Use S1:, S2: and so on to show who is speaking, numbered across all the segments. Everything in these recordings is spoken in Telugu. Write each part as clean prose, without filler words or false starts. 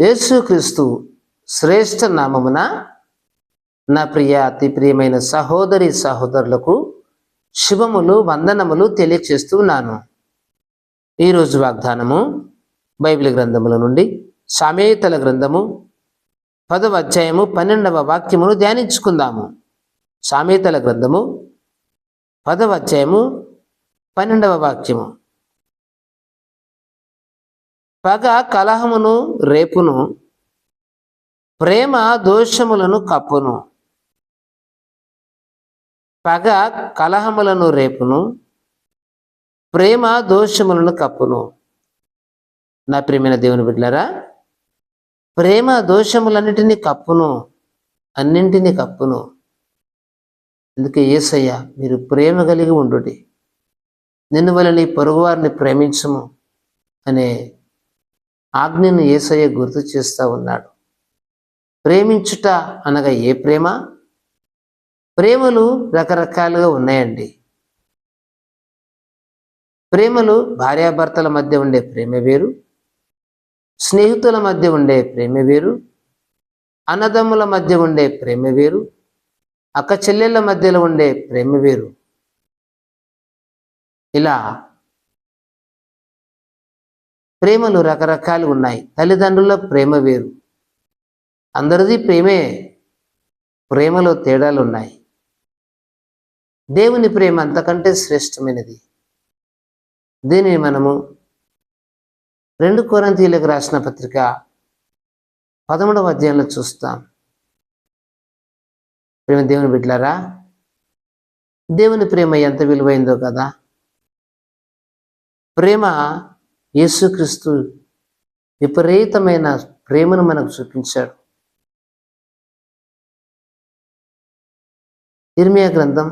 S1: యేసుక్రీస్తు శ్రేష్ఠ నామమున నా ప్రియ అతి ప్రియమైన సహోదరి సహోదరులకు శుభములు వందనములు తెలియచేస్తున్నాను. ఈరోజు వాగ్దానము బైబిల్ గ్రంథముల నుండి సామెతల గ్రంథము 10వ అధ్యాయము 12వ వాక్యమును ధ్యానించుకుందాము. సామెతల గ్రంథము 10వ అధ్యాయము 12వ వాక్యము. పగ కలహమును రేపును, ప్రేమ దోషములను కప్పును. పగ కలహములను రేపును, ప్రేమ దోషములను కప్పును. నా ప్రియమైన దేవుని బిడ్డలారా, ప్రేమ దోషములన్నిటినీ కప్పును, అన్నింటినీ కప్పును. అందుకే యేసయ్య మీరు ప్రేమ కలిగి ఉండుడి, నిన్ను వలన నీ పొరుగువారిని ప్రేమించుము అనే ఆజ్ఞను యేసయ్య గుర్తు చేస్తూ ఉన్నాడు. ప్రేమించుట అనగా ఏ ప్రేమ? ప్రేమలు రకరకాలుగా ఉన్నాయండి. ప్రేమలు భార్యాభర్తల మధ్య ఉండే ప్రేమ వేరు, స్నేహితుల మధ్య ఉండే ప్రేమ వేరు, అన్నదమ్ముల మధ్య ఉండే ప్రేమ వేరు, అక్క చెల్లెళ్ళ మధ్యలో ఉండే ప్రేమ వేరు. ఇలా ప్రేమలు రకరకాలు ఉన్నాయి. తల్లిదండ్రుల ప్రేమ వేరు, అందరిది ప్రేమే, ప్రేమలో తేడాలు ఉన్నాయి. దేవుని ప్రేమ అంతకంటే శ్రేష్టమైనది. దీనిని మనము 2 కొరింథీయులకు రాసిన పత్రిక 13వ అధ్యాయంలో చూస్తాం. ప్రేమ దేవుని బిడ్డలారా, దేవుని ప్రేమ ఎంత విలువైందో కదా. ప్రేమ యేసుక్రీస్తు విపరీతమైన ప్రేమను మనకు చూపించాడు. ఇర్మియా గ్రంథం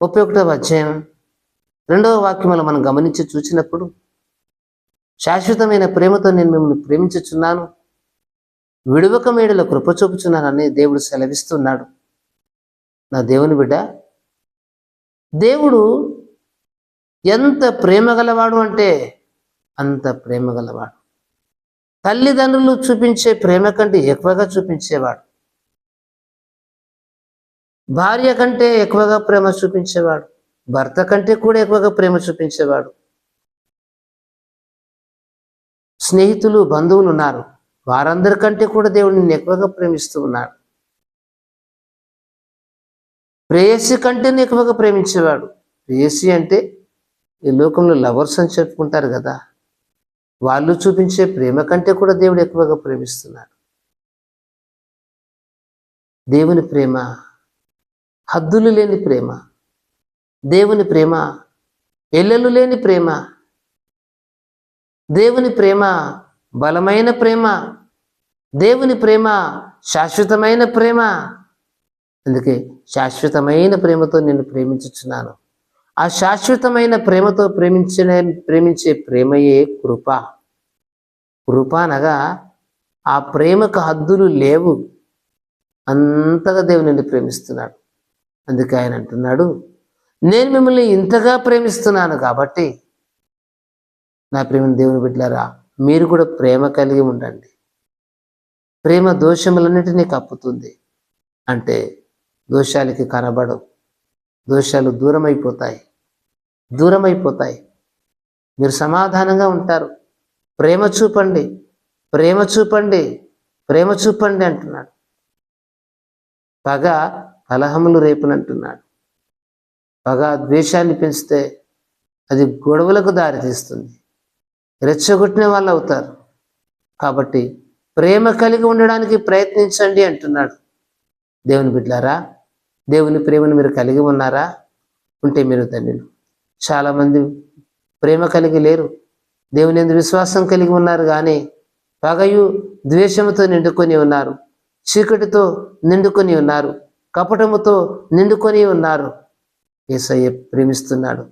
S1: 31వ అధ్యాయం 2వ వాక్యములో మనం గమనించి చూసినప్పుడు, శాశ్వతమైన ప్రేమతో నేను మిమ్మల్ని ప్రేమించుచున్నాను, విడువక మేడలో కృప చూపుచున్నానని దేవుడు సెలవిస్తున్నాడు. నా దేవుని బిడ్డ, దేవుడు ఎంత ప్రేమ గలవాడు అంటే అంత ప్రేమ గలవాడు. తల్లిదండ్రులు చూపించే ప్రేమ కంటే ఎక్కువగా చూపించేవాడు. భార్య కంటే ఎక్కువగా ప్రేమ చూపించేవాడు. భర్త కంటే కూడా ఎక్కువగా ప్రేమ చూపించేవాడు. స్నేహితులు బంధువులు ఉన్నారు, వారందరికంటే కూడా దేవుడు నిన్ను ఎక్కువగా ప్రేమిస్తూ ఉన్నాడు. ప్రేయసి కంటే ఎక్కువగా ప్రేమించేవాడు. ప్రేయసి అంటే ఈ లోకంలో లవర్స్ అని చెప్పుకుంటారు కదా, వాళ్ళు చూపించే ప్రేమ కంటే కూడా దేవుడు ఎక్కువగా ప్రేమిస్తున్నాడు. దేవుని ప్రేమ హద్దులు లేని ప్రేమ, దేవుని ప్రేమ ఎల్లలు లేని ప్రేమ, దేవుని ప్రేమ బలమైన ప్రేమ, దేవుని ప్రేమ శాశ్వతమైన ప్రేమ. అందుకే శాశ్వతమైన ప్రేమతో నిన్ను ప్రేమించుచున్నాను. ఆ శాశ్వతమైన ప్రేమతో ప్రేమించే ప్రేమయే కృప. కృప అనగా ఆ ప్రేమకు హద్దులు లేవు, అంతగా దేవుని నిన్ను ప్రేమిస్తున్నాడు. అందుకే ఆయన అంటున్నాడు, నేను మిమ్మల్ని ఇంతగా ప్రేమిస్తున్నాను కాబట్టి నా ప్రేమ దేవుని బిడ్డలారా, మీరు కూడా ప్రేమ కలిగి ఉండండి. ప్రేమ దోషములన్నిటినీ కప్పుతుంది. అంటే దోషాలకి కనబడవు, దోషాలు దూరమైపోతాయి. మీరు సమాధానంగా ఉంటారు. ప్రేమ చూపండి, ప్రేమ చూపండి, ప్రేమ చూపండి అంటున్నాడు. పగ కలహములు రేపునంటున్నాడు. పగ ద్వేషాన్ని పెంచితే అది గొడవలకు దారితీస్తుంది, రెచ్చగొట్టిన వాళ్ళు అవుతారు. కాబట్టి ప్రేమ కలిగి ఉండడానికి ప్రయత్నించండి అంటున్నాడు. దేవుని బిడ్డలారా, దేవుని ప్రేమను మీరు కలిగి ఉన్నారా? ఉంటే మీరు ధన్యులు. చాలామంది ప్రేమ కలిగి లేరు. దేవుని యందు విశ్వాసం కలిగి ఉన్నారు, కానీ పగయు ద్వేషముతో నిండుకొని ఉన్నారు, చీకటితో నిండుకొని ఉన్నారు, కపటముతో నిండుకొని ఉన్నారు. యేసయ్య ప్రేమిస్తున్నాడు.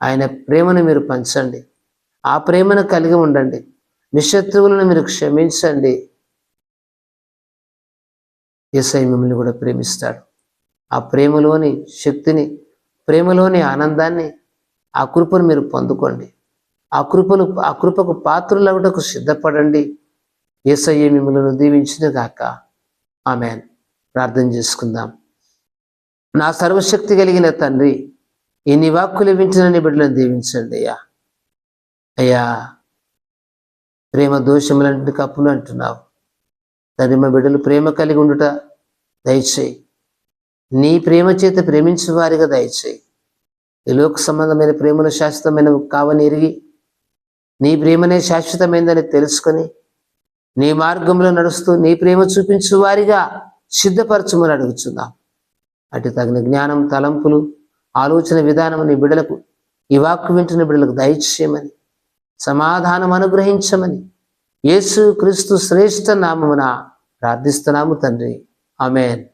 S1: ఆయన ప్రేమను మీరు పంచండి, ఆ ప్రేమను కలిగి ఉండండి. మీ శత్రువులను మీరు క్షమించండి. యేసయ్య మిమ్మల్ని కూడా ప్రేమిస్తాడు. ఆ ప్రేమలోని శక్తిని, ప్రేమలోని ఆనందాన్ని, ఆ కృపను మీరు పొందుకోండి. ఆ కృపకు పాత్రులవుటకు సిద్ధపడండి. యేసయ్య మిమ్మల్ని దీవించును గాక. ఆమేన్. ప్రార్థన చేసుకుందాం. నా సర్వశక్తి కలిగిన తండ్రి, ఎన్ని వాక్కులు వింటున్న నీ బిడ్డలను దీవించండి అయ్యా. అయ్యా, ప్రేమ దోషములంటే కప్పులు అంటున్నావు తండ్రి. మా బిడ్డలు ప్రేమ కలిగి ఉండుట దయచేయి. నీ ప్రేమ చేత ప్రేమించే వారిగా దయచేయి. ఈ లోక సంబంధమైన ప్రేమలు శాశ్వతమైన కావని ఎరిగి నీ ప్రేమనే శాశ్వతమైందని తెలుసుకొని నీ మార్గంలో నడుస్తూ నీ ప్రేమ చూపించు వారిగా సిద్ధపరచమని అడుగుచున్నాం. అటు తగిన జ్ఞానం, తలంపులు, ఆలోచన విధానం నీ బిడ్డలకు, ఈ వాక్కు వింటున్న బిడ్డలకు దయచేయమని, సమాధానం అనుగ్రహించమని యేసు క్రీస్తు శ్రేష్ఠ నామమున ప్రార్థిస్తున్నాము తండ్రి. ఆమేన్.